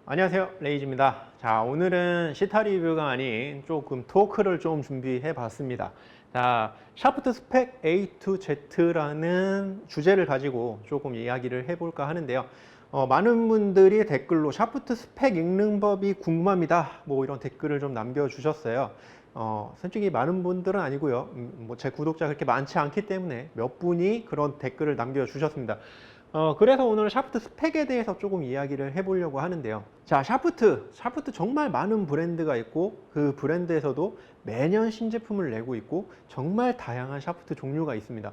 안녕하세요, 레이즈입니다. 자, 오늘은 시타 리뷰가 아닌 조금 토크를 좀 준비해 봤습니다. 자, 샤프트 스펙 A to Z라는 주제를 가지고 조금 이야기를 해볼까 하는데요. 많은 분들이 댓글로 샤프트 스펙 읽는 법이 궁금합니다, 뭐 이런 댓글을 좀 남겨주셨어요. 솔직히 많은 분들은 아니고요. 뭐 제 구독자가 그렇게 많지 않기 때문에 몇 분이 그런 댓글을 남겨주셨습니다. 그래서 오늘 샤프트 스펙에 대해서 조금 이야기를 해보려고 하는데요. 자, 샤프트 정말 많은 브랜드가 있고 그 브랜드에서도 매년 신제품을 내고 있고 정말 다양한 샤프트 종류가 있습니다.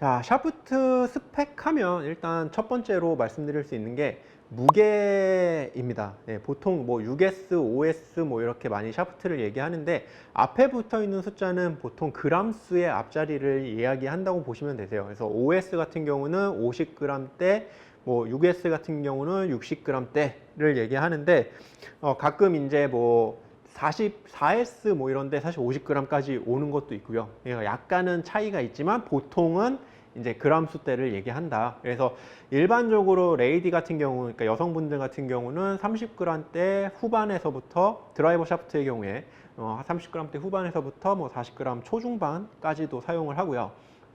자, 샤프트 스펙 하면 일단 첫 번째로 말씀드릴 수 있는 게 무게입니다. 네, 보통 뭐 6S, 5S 뭐 이렇게 많이 샤프트를 얘기하는데 앞에 붙어 있는 숫자는 보통 그람수의 앞자리를 이야기한다고 보시면 되세요. 그래서 5S 같은 경우는 50g대, 뭐 6S 같은 경우는 60g대를 얘기하는데 가끔 이제 뭐 44S 뭐 이런데 사실 50g까지 오는 것도 있고요. 약간은 차이가 있지만 보통은 이제 그람 수대를 얘기한다. 그래서 일반적으로 레이디 같은 경우, 그러니까 여성분들 같은 경우는 30g대 후반에서부터 드라이버 샤프트의 경우에 30g대 후반에서부터 뭐 40g 초중반까지도 사용을 하고요.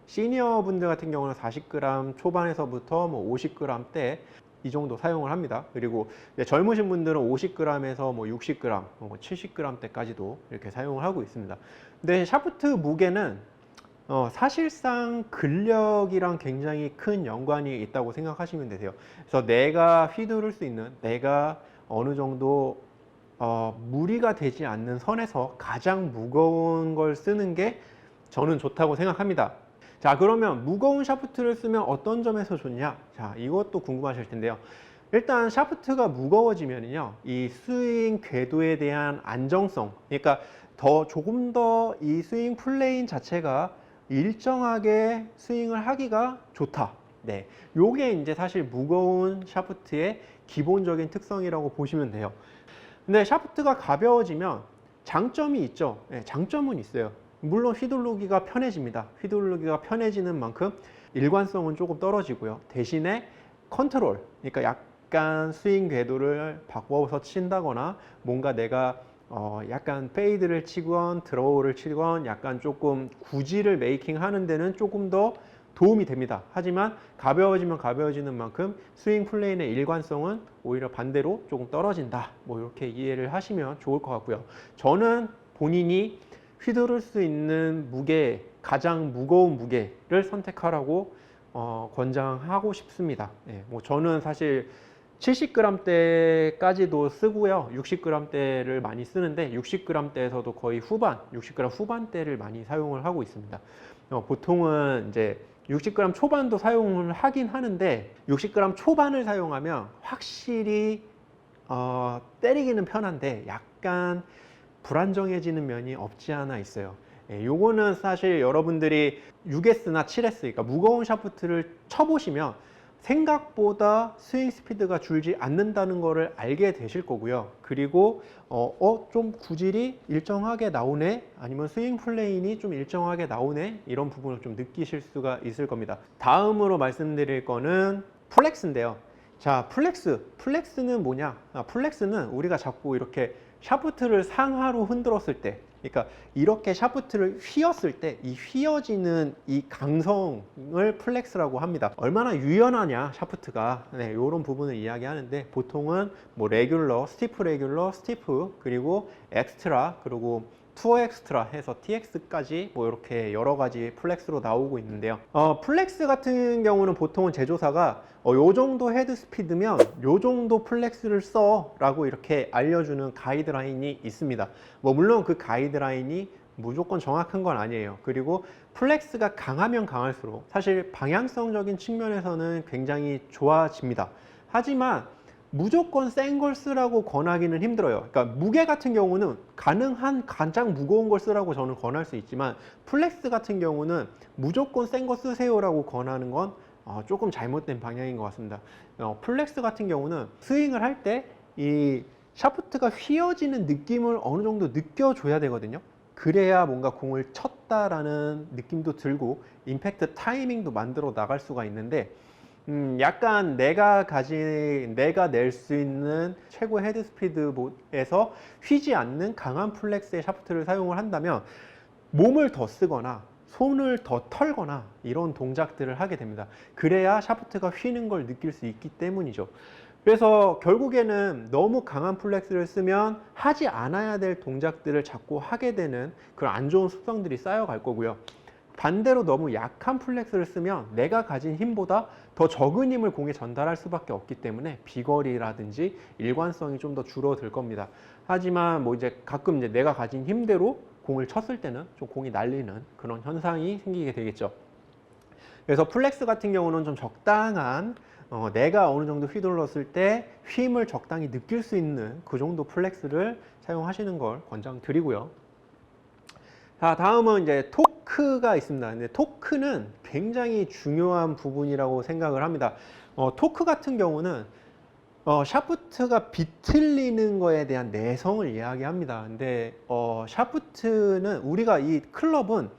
시니어 분들 같은 경우는 40g 초반에서부터 뭐 50g대 이 정도 사용을 합니다. 그리고 젊으신 분들은 50g에서 뭐 60g, 뭐 70g대까지도 이렇게 사용을 하고 있습니다. 근데 샤프트 무게는 사실상 근력이랑 굉장히 큰 연관이 있다고 생각하시면 되세요. 그래서 내가 휘두를 수 있는, 내가 어느 정도 무리가 되지 않는 선에서 가장 무거운 걸 쓰는 게 저는 좋다고 생각합니다. 자, 그러면 무거운 샤프트를 쓰면 어떤 점에서 좋냐? 자, 이것도 궁금하실 텐데요. 일단 샤프트가 무거워지면요, 이 스윙 궤도에 대한 안정성, 그러니까 조금 더 이 스윙 플레인 자체가 일정하게 스윙을 하기가 좋다. 네, 요게 이제 사실 무거운 샤프트의 기본적인 특성이라고 보시면 돼요. 근데 샤프트가 가벼워지면 장점이 있죠. 네, 장점은 있어요. 물론 휘두르기가 편해집니다. 휘두르기가 편해지는 만큼 일관성은 조금 떨어지고요. 대신에 컨트롤, 그러니까 약간 스윙 궤도를 바꿔서 친다거나 뭔가 내가 약간 페이드를 치건 드로우를 치건 약간 조금 구질을 메이킹 하는 데는 조금 더 도움이 됩니다. 하지만 가벼워지면 가벼워지는 만큼 스윙 플레인의 일관성은 오히려 반대로 조금 떨어진다. 뭐 이렇게 이해를 하시면 좋을 것 같고요. 저는 본인이 휘두를 수 있는 무게, 가장 무거운 무게를 선택하라고 권장하고 싶습니다. 네, 뭐 저는 사실 70g대까지도 쓰고요. 60g대를 많이 쓰는데 60g대에서도 거의 후반, 60g 후반대를 많이 사용을 하고 있습니다. 보통은 이제 60g 초반도 사용을 하긴 하는데 60g 초반을 사용하면 확실히 때리기는 편한데 약간 불안정해지는 면이 없지 않아 있어요. 요거는 사실 여러분들이 6S나 7S, 그러니까 무거운 샤프트를 쳐보시면 생각보다 스윙 스피드가 줄지 않는다는 것을 알게 되실 거고요. 그리고 좀 구질이 일정하게 나오네, 아니면 스윙 플레인이 좀 일정하게 나오네, 이런 부분을 좀 느끼실 수가 있을 겁니다. 다음으로 말씀드릴 거는 플렉스인데요. 자, 플렉스는 뭐냐? 플렉스는 우리가 자꾸 이렇게 샤프트를 상하로 흔들었을 때, 그러니까 이렇게 샤프트를 휘었을 때 이 휘어지는 이 강성을 플렉스라고 합니다. 얼마나 유연하냐 샤프트가, 네, 이런 부분을 이야기하는데 보통은 뭐 레귤러, 스티프, 그리고 엑스트라, 그리고 투어 엑스트라 해서 TX까지 뭐 이렇게 여러 가지 플렉스로 나오고 있는데요. 플렉스 같은 경우는 보통은 제조사가 요 정도 헤드 스피드면 요 정도 플렉스를 써 라고 이렇게 알려주는 가이드라인이 있습니다. 뭐 물론 그 가이드라인이 무조건 정확한 건 아니에요. 그리고 플렉스가 강하면 강할수록 사실 방향성적인 측면에서는 굉장히 좋아집니다. 하지만 무조건 센 걸 쓰라고 권하기는 힘들어요. 그러니까 무게 같은 경우는 가능한 가장 무거운 걸 쓰라고 저는 권할 수 있지만 플렉스 같은 경우는 무조건 센 거 쓰세요라고 권하는 건 조금 잘못된 방향인 것 같습니다. 플렉스 같은 경우는 스윙을 할 때 이 샤프트가 휘어지는 느낌을 어느 정도 느껴줘야 되거든요. 그래야 뭔가 공을 쳤다라는 느낌도 들고 임팩트 타이밍도 만들어 나갈 수가 있는데 약간 내가 낼 수 있는 최고 헤드 스피드에서 휘지 않는 강한 플렉스의 샤프트를 사용을 한다면 몸을 더 쓰거나 손을 더 털거나 이런 동작들을 하게 됩니다. 그래야 샤프트가 휘는 걸 느낄 수 있기 때문이죠. 그래서 결국에는 너무 강한 플렉스를 쓰면 하지 않아야 될 동작들을 자꾸 하게 되는 그런 안 좋은 습성들이 쌓여갈 거고요. 반대로 너무 약한 플렉스를 쓰면 내가 가진 힘보다 더 적은 힘을 공에 전달할 수밖에 없기 때문에 비거리라든지 일관성이 좀 더 줄어들 겁니다. 하지만 뭐 이제 가끔 이제 내가 가진 힘대로 공을 쳤을 때는 좀 공이 날리는 그런 현상이 생기게 되겠죠. 그래서 플렉스 같은 경우는 좀 적당한 내가 어느 정도 휘둘렀을 때 힘을 적당히 느낄 수 있는 그 정도 플렉스를 사용하시는 걸 권장드리고요. 자, 다음은 이제 토크가 있습니다. 근데 토크는 굉장히 중요한 부분이라고 생각을 합니다. 토크 같은 경우는 샤프트가 비틀리는 거에 대한 내성을 이야기합니다. 근데 샤프트는 우리가 이 클럽은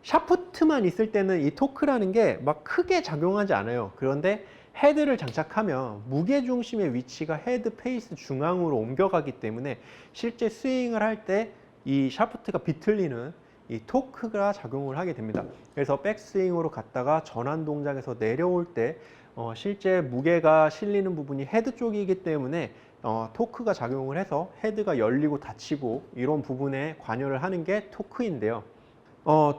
샤프트만 있을 때는 이 토크라는 게 막 크게 작용하지 않아요. 그런데 헤드를 장착하면 무게중심의 위치가 헤드 페이스 중앙으로 옮겨가기 때문에 실제 스윙을 할 때 이 샤프트가 비틀리는 이 토크가 작용을 하게 됩니다. 그래서 백스윙으로 갔다가 전환 동작에서 내려올 때 실제 무게가 실리는 부분이 헤드 쪽이기 때문에 토크가 작용을 해서 헤드가 열리고 닫히고 이런 부분에 관여를 하는 게 토크인데요.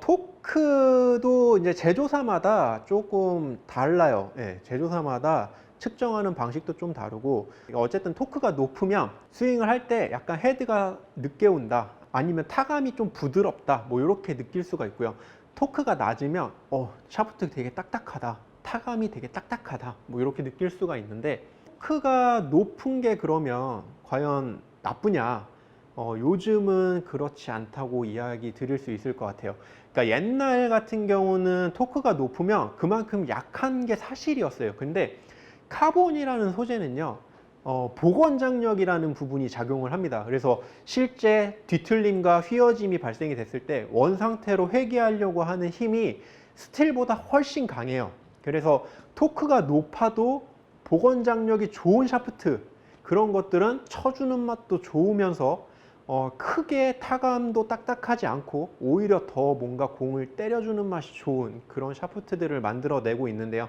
토크도 이제 제조사마다 조금 달라요. 예, 제조사마다 측정하는 방식도 좀 다르고, 어쨌든 토크가 높으면 스윙을 할 때 약간 헤드가 늦게 온다, 아니면 타감이 좀 부드럽다, 뭐 이렇게 느낄 수가 있고요. 토크가 낮으면 샤프트 되게 딱딱하다, 타감이 되게 딱딱하다, 뭐 이렇게 느낄 수가 있는데, 토크가 높은 게 그러면 과연 나쁘냐? 요즘은 그렇지 않다고 이야기 드릴 수 있을 것 같아요. 그러니까 옛날 같은 경우는 토크가 높으면 그만큼 약한 게 사실이었어요. 근데 카본이라는 소재는요, 복원장력이라는 부분이 작용을 합니다. 그래서 실제 뒤틀림과 휘어짐이 발생이 됐을 때 원상태로 회귀하려고 하는 힘이 스틸보다 훨씬 강해요. 그래서 토크가 높아도 복원장력이 좋은 샤프트, 그런 것들은 쳐주는 맛도 좋으면서 크게 타감도 딱딱하지 않고 오히려 더 뭔가 공을 때려주는 맛이 좋은 그런 샤프트들을 만들어내고 있는데요.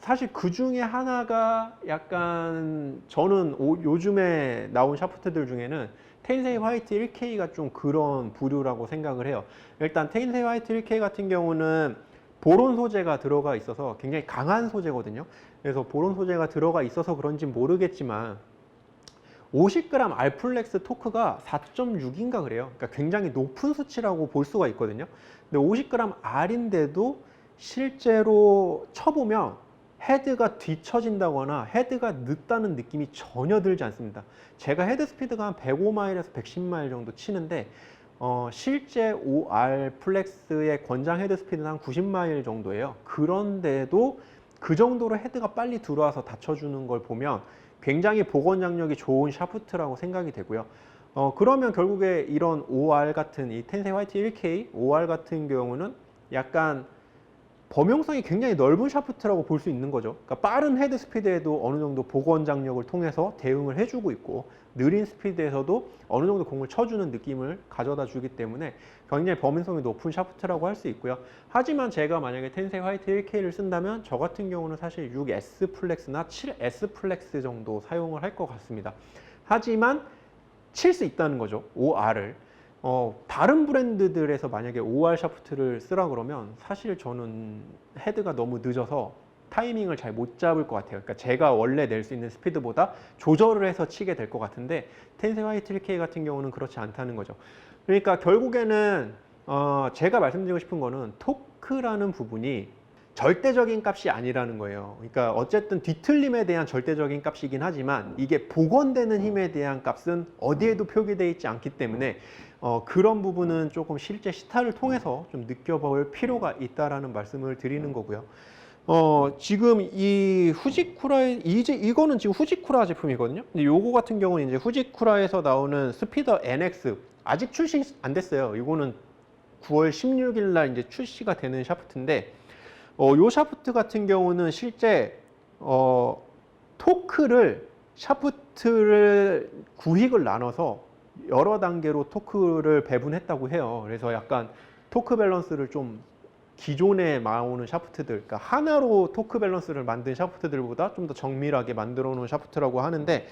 사실 그 중에 하나가 약간 저는 요즘에 나온 샤프트들 중에는 텐세이 화이트 1K가 좀 그런 부류라고 생각을 해요. 일단 텐세이 화이트 1K 같은 경우는 보론 소재가 들어가 있어서 굉장히 강한 소재거든요. 그래서 보론 소재가 들어가 있어서 그런지 모르겠지만 50g 알플렉스 토크가 4.6인가 그래요. 그러니까 굉장히 높은 수치라고 볼 수가 있거든요. 근데 50g R인데도 실제로 쳐보면 헤드가 뒤처진다거나 헤드가 늦다는 느낌이 전혀 들지 않습니다. 제가 헤드 스피드가 한 105마일에서 110마일 정도 치는데 실제 OR 플렉스의 권장 헤드 스피드는 한 90마일 정도예요. 그런데도 그 정도로 헤드가 빨리 들어와서 닫혀주는 걸 보면 굉장히 복원장력이 좋은 샤프트라고 생각이 되고요. 그러면 결국에 이런 OR 같은 이 텐세이 화이트 1K OR 같은 경우는 약간 범용성이 굉장히 넓은 샤프트라고 볼 수 있는 거죠. 그러니까 빠른 헤드 스피드에도 어느 정도 복원 장력을 통해서 대응을 해주고 있고, 느린 스피드에서도 어느 정도 공을 쳐주는 느낌을 가져다 주기 때문에 굉장히 범용성이 높은 샤프트라고 할 수 있고요. 하지만 제가 만약에 텐세이 화이트 1K를 쓴다면 저 같은 경우는 사실 6S 플렉스나 7S 플렉스 정도 사용을 할 것 같습니다. 하지만 칠 수 있다는 거죠, OR을. 다른 브랜드들에서 만약에 OR 샤프트를 쓰라 그러면 사실 저는 헤드가 너무 늦어서 타이밍을 잘 못 잡을 것 같아요. 그러니까 제가 원래 낼 수 있는 스피드보다 조절을 해서 치게 될 것 같은데 텐세이 화이트 1K 같은 경우는 그렇지 않다는 거죠. 그러니까 결국에는 제가 말씀드리고 싶은 거는 토크라는 부분이 절대적인 값이 아니라는 거예요. 그러니까 어쨌든 뒤틀림에 대한 절대적인 값이긴 하지만 이게 복원되는 힘에 대한 값은 어디에도 표기되어 있지 않기 때문에 그런 부분은 조금 실제 시타를 통해서 좀 느껴볼 필요가 있다라는 말씀을 드리는 거고요. 지금 이 후지쿠라의 이거는 지금 후지쿠라 제품이거든요. 근데 요거 같은 경우는 이제 후지쿠라에서 나오는 스피더 NX 아직 출시 안 됐어요. 이거는 9월 16일 날 이제 출시가 되는 샤프트인데 요 샤프트 같은 경우는 실제 토크를 샤프트를 구획을 나눠서 여러 단계로 토크를 배분했다고 해요. 그래서 약간 토크 밸런스를 좀 기존에 나오는 샤프트들, 그러니까 하나로 토크 밸런스를 만든 샤프트들보다 좀 더 정밀하게 만들어 놓은 샤프트라고 하는데,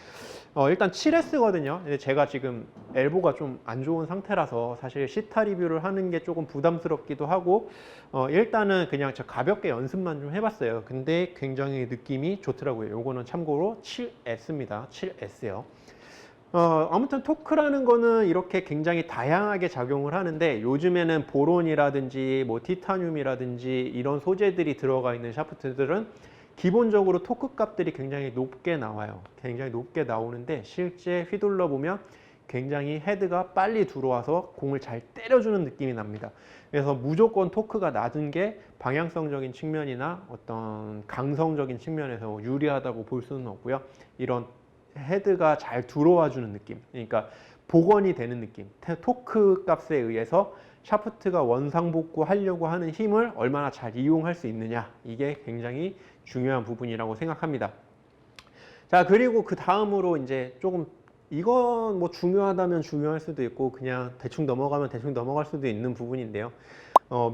일단 7S거든요. 제가 지금 엘보가 좀 안 좋은 상태라서 사실 시타 리뷰를 하는 게 조금 부담스럽기도 하고, 일단은 그냥 저 가볍게 연습만 좀 해봤어요. 근데 굉장히 느낌이 좋더라고요. 요거는 참고로 7S입니다. 7S요. 아무튼 토크라는 거는 이렇게 굉장히 다양하게 작용을 하는데, 요즘에는 보론이라든지 뭐 티타늄이라든지 이런 소재들이 들어가 있는 샤프트들은 기본적으로 토크 값들이 굉장히 높게 나와요. 굉장히 높게 나오는데 실제 휘둘러 보면 굉장히 헤드가 빨리 들어와서 공을 잘 때려주는 느낌이 납니다. 그래서 무조건 토크가 낮은 게 방향성적인 측면이나 어떤 강성적인 측면에서 유리하다고 볼 수는 없고요. 이런 헤드가 잘 들어와 주는 느낌, 그러니까 복원이 되는 느낌, 토크 값에 의해서 샤프트가 원상복구 하려고 하는 힘을 얼마나 잘 이용할 수 있느냐, 이게 굉장히 중요한 부분이라고 생각합니다. 자, 그리고 그 다음으로 이제 조금, 이건 뭐 중요하다면 중요할 수도 있고 그냥 대충 넘어가면 대충 넘어갈 수도 있는 부분인데요.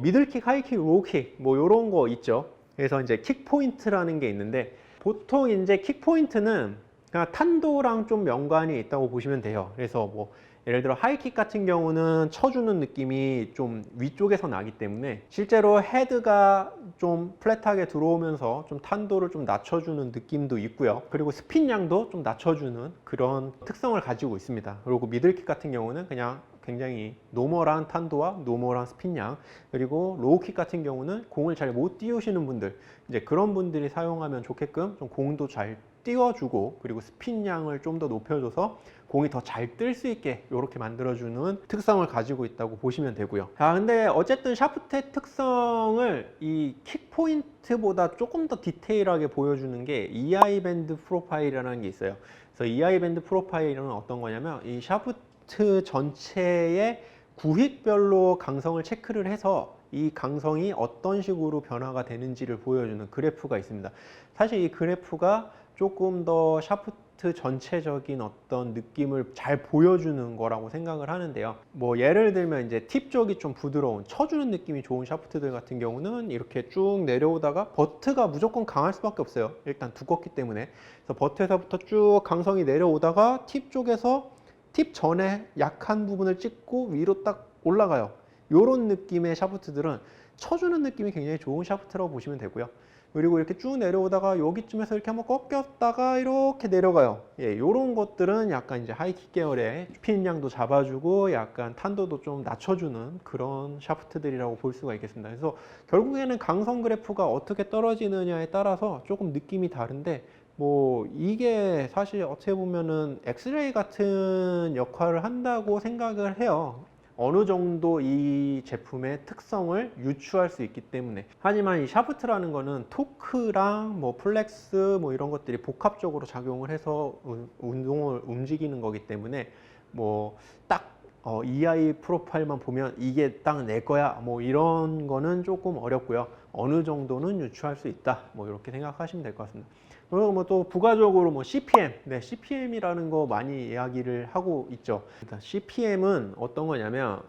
미들킥, 하이킥, 로우킥 뭐 이런 거 있죠. 그래서 이제 킥 포인트라는 게 있는데, 보통 이제 킥 포인트는 그냥 탄도랑 좀 연관이 있다고 보시면 돼요. 그래서 뭐 예를 들어 하이킥 같은 경우는 쳐주는 느낌이 좀 위쪽에서 나기 때문에 실제로 헤드가 좀 플랫하게 들어오면서 좀 탄도를 좀 낮춰주는 느낌도 있고요. 그리고 스핀 양도 좀 낮춰주는 그런 특성을 가지고 있습니다. 그리고 미들킥 같은 경우는 그냥 굉장히 노멀한 탄도와 노멀한 스핀 양, 그리고 로우킥 같은 경우는 공을 잘 못 띄우시는 분들, 이제 그런 분들이 사용하면 좋게끔 좀 공도 잘 띄워주고, 그리고 스핀 양을 좀 더 높여줘서 공이 더 잘 뜰 수 있게 이렇게 만들어주는 특성을 가지고 있다고 보시면 되고요. 자, 근데 어쨌든 샤프트의 특성을 이 킥 포인트보다 조금 더 디테일하게 보여주는 게 EI 밴드 프로파일이라는 게 있어요. 그래서 EI 밴드 프로파일은 어떤 거냐면, 이 샤프트 전체의 구획별로 강성을 체크를 해서 이 강성이 어떤 식으로 변화가 되는지를 보여주는 그래프가 있습니다. 사실 이 그래프가 조금 더 샤프트 전체적인 어떤 느낌을 잘 보여주는 거라고 생각을 하는데요. 뭐 예를 들면 이제 팁 쪽이 좀 부드러운, 쳐주는 느낌이 좋은 샤프트들 같은 경우는 이렇게 쭉 내려오다가 버트가 무조건 강할 수밖에 없어요. 일단 두껍기 때문에. 그래서 버트에서부터 쭉 강성이 내려오다가 팁 쪽에서 팁 전에 약한 부분을 찍고 위로 딱 올라가요. 이런 느낌의 샤프트들은 쳐주는 느낌이 굉장히 좋은 샤프트라고 보시면 되고요. 그리고 이렇게 쭉 내려오다가 여기쯤에서 이렇게 한번 꺾였다가 이렇게 내려가요. 예, 이런 것들은 약간 이제 하이킥 계열의 스핀 양도 잡아주고 약간 탄도도 좀 낮춰주는 그런 샤프트들이라고 볼 수가 있겠습니다. 그래서 결국에는 강성 그래프가 어떻게 떨어지느냐에 따라서 조금 느낌이 다른데, 뭐 이게 사실 어떻게 보면은 엑스레이 같은 역할을 한다고 생각을 해요. 어느 정도 이 제품의 특성을 유추할 수 있기 때문에. 하지만 이 샤프트라는 거는 토크랑 뭐 플렉스 뭐 이런 것들이 복합적으로 작용을 해서 운동을 움직이는 거기 때문에, 뭐 딱 EI 프로파일만 보면 이게 딱 내 거야 뭐 이런 거는 조금 어렵고요. 어느 정도는 유추할 수 있다, 뭐 이렇게 생각하시면 될 것 같습니다. 그리고 뭐 또 부가적으로 뭐 CPM, 네, CPM이라는 거 많이 이야기를 하고 있죠. 일단 CPM은 어떤 거냐면,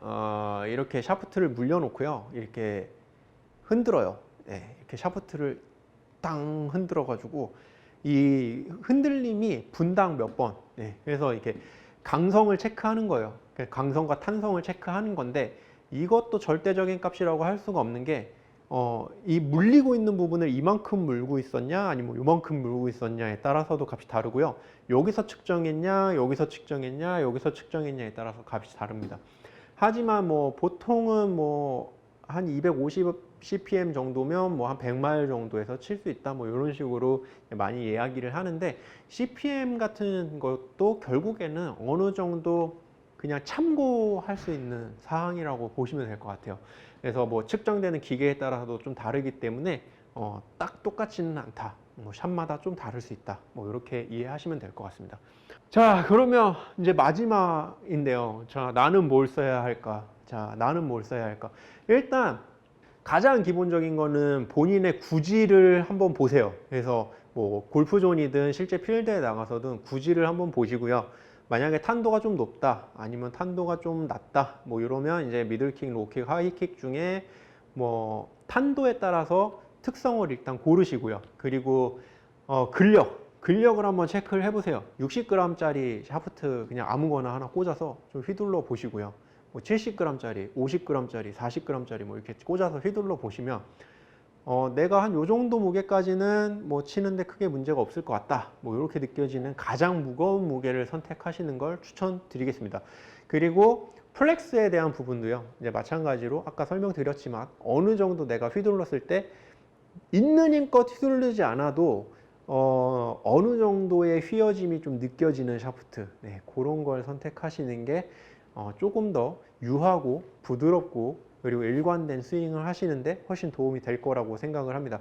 이렇게 샤프트를 물려놓고요, 이렇게 흔들어요. 네, 이렇게 샤프트를 땅 흔들어 가지고 이 흔들림이 분당 몇 번, 네, 그래서 이렇게 강성을 체크하는 거예요. 강성과 탄성을 체크하는 건데, 이것도 절대적인 값이라고 할 수가 없는 게, 이 물리고 있는 부분을 이만큼 물고 있었냐 아니면 요만큼 물고 있었냐에 따라서도 값이 다르고요. 여기서 측정했냐 여기서 측정했냐 여기서 측정했냐에 따라서 값이 다릅니다. 하지만 뭐 보통은 뭐 한 250 CPM 정도면 뭐 한 100마일 정도에서 칠 수 있다, 뭐 이런 식으로 많이 이야기를 하는데, CPM 같은 것도 결국에는 어느 정도 그냥 참고할 수 있는 사항이라고 보시면 될 것 같아요. 그래서 뭐 측정되는 기계에 따라서도 좀 다르기 때문에 딱 똑같지는 않다, 뭐 샵마다 좀 다를 수 있다, 뭐 이렇게 이해하시면 될 것 같습니다. 자, 그러면 이제 마지막인데요. 자, 나는 뭘 써야 할까? 자, 나는 뭘 써야 할까? 일단 가장 기본적인 거는 본인의 구질을 한번 보세요. 그래서 뭐 골프존이든 실제 필드에 나가서든 구질을 한번 보시고요. 만약에 탄도가 좀 높다, 아니면 탄도가 좀 낮다, 뭐 이러면 이제 미들킥, 로킥, 하이킥 중에 뭐 탄도에 따라서 특성을 일단 고르시고요. 그리고 근력을 한번 체크를 해보세요. 60g짜리 샤프트 그냥 아무거나 하나 꽂아서 좀 휘둘러 보시고요. 뭐 70g짜리, 50g짜리, 40g짜리 뭐 이렇게 꽂아서 휘둘러 보시면 내가 한 요 정도 무게까지는 뭐 치는데 크게 문제가 없을 것 같다, 뭐 이렇게 느껴지는 가장 무거운 무게를 선택하시는 걸 추천드리겠습니다. 그리고 플렉스에 대한 부분도요, 이제 마찬가지로 아까 설명드렸지만 어느 정도 내가 휘둘렀을 때 있는 힘껏 휘두르지 않아도 어느 정도의 휘어짐이 좀 느껴지는 샤프트, 네, 그런 걸 선택하시는 게 조금 더 유하고 부드럽고 그리고 일관된 스윙을 하시는데 훨씬 도움이 될 거라고 생각을 합니다.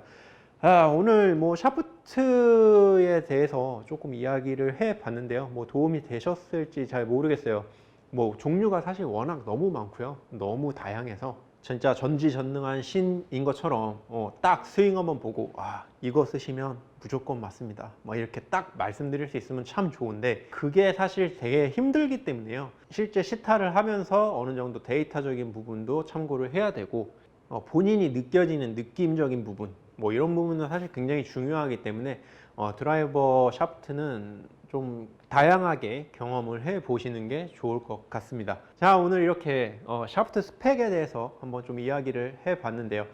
오늘 뭐 샤프트에 대해서 조금 이야기를 해 봤는데요. 뭐 도움이 되셨을지 잘 모르겠어요. 뭐 종류가 사실 워낙 너무 많고요. 너무 다양해서 진짜 전지전능한 신인 것처럼 딱 스윙 한번 보고 이거 쓰시면 무조건 맞습니다, 뭐 이렇게 딱 말씀드릴 수 있으면 참 좋은데 그게 사실 되게 힘들기 때문에요. 실제 시타를 하면서 어느 정도 데이터적인 부분도 참고를 해야 되고 본인이 느껴지는 느낌적인 부분, 뭐 이런 부분은 사실 굉장히 중요하기 때문에 드라이버 샤프트는 좀 다양하게 경험을 해 보시는 게 좋을 것 같습니다. 자, 오늘 이렇게 샤프트 스펙에 대해서 한번 좀 이야기를 해 봤는데요.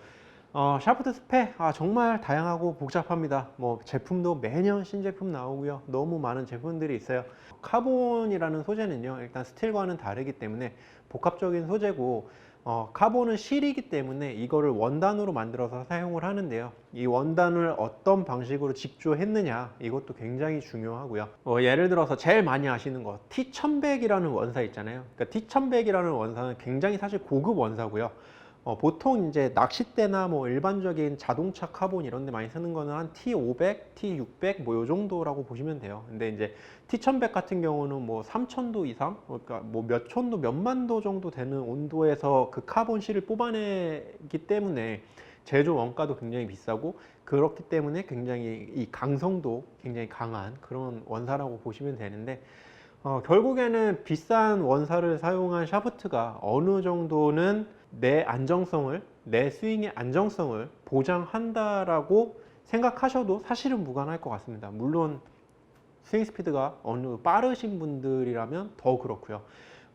샤프트 스펙 정말 다양하고 복잡합니다. 뭐 제품도 매년 신제품 나오고요. 너무 많은 제품들이 있어요. 카본이라는 소재는요, 일단 스틸과는 다르기 때문에 복합적인 소재고, 카본은 실이기 때문에 이거를 원단으로 만들어서 사용을 하는데요. 이 원단을 어떤 방식으로 직조했느냐, 이것도 굉장히 중요하고요. 예를 들어서 제일 많이 아시는 거 T1100이라는 원사 있잖아요. 그러니까 T1100이라는 원사는 굉장히 사실 고급 원사고요. 보통 이제 낚싯대나 뭐 일반적인 자동차 카본 이런 데 많이 쓰는 거는 한 T500, T600 뭐 요 정도라고 보시면 돼요. 근데 이제 T1100 같은 경우는 뭐 3000도 이상, 그러니까 뭐 몇 천도, 몇만 도 정도 되는 온도에서 그 카본 실을 뽑아내기 때문에 제조 원가도 굉장히 비싸고, 그렇기 때문에 굉장히 이 강성도 굉장히 강한 그런 원사라고 보시면 되는데, 결국에는 비싼 원사를 사용한 샤프트가 어느 정도는 내 안정성을, 내 스윙의 안정성을 보장한다라고 생각하셔도 사실은 무관할 것 같습니다. 물론 스윙 스피드가 어느 빠르신 분들이라면 더 그렇고요.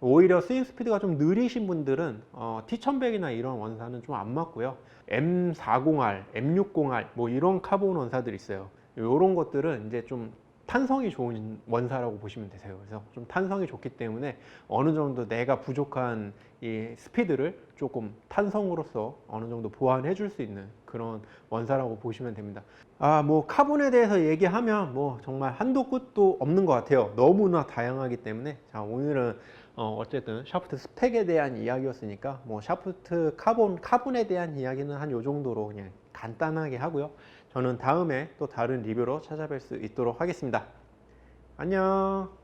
오히려 스윙 스피드가 좀 느리신 분들은 T1100이나 이런 원사는 좀 안 맞고요. M40R, M60R 뭐 이런 카본 원사들이 있어요. 이런 것들은 이제 좀 탄성이 좋은 원사라고 보시면 되세요. 그래서 좀 탄성이 좋기 때문에 어느 정도 내가 부족한 이 스피드를 조금 탄성으로서 어느 정도 보완해 줄 수 있는 그런 원사라고 보시면 됩니다. 뭐 카본에 대해서 얘기하면 뭐 정말 한도 끝도 없는 것 같아요. 너무나 다양하기 때문에. 자, 오늘은 어쨌든 샤프트 스펙에 대한 이야기였으니까 뭐 샤프트 카본에 대한 이야기는 한 요 정도로 그냥 간단하게 하고요. 저는 다음에 또 다른 리뷰로 찾아뵐 수 있도록 하겠습니다. 안녕.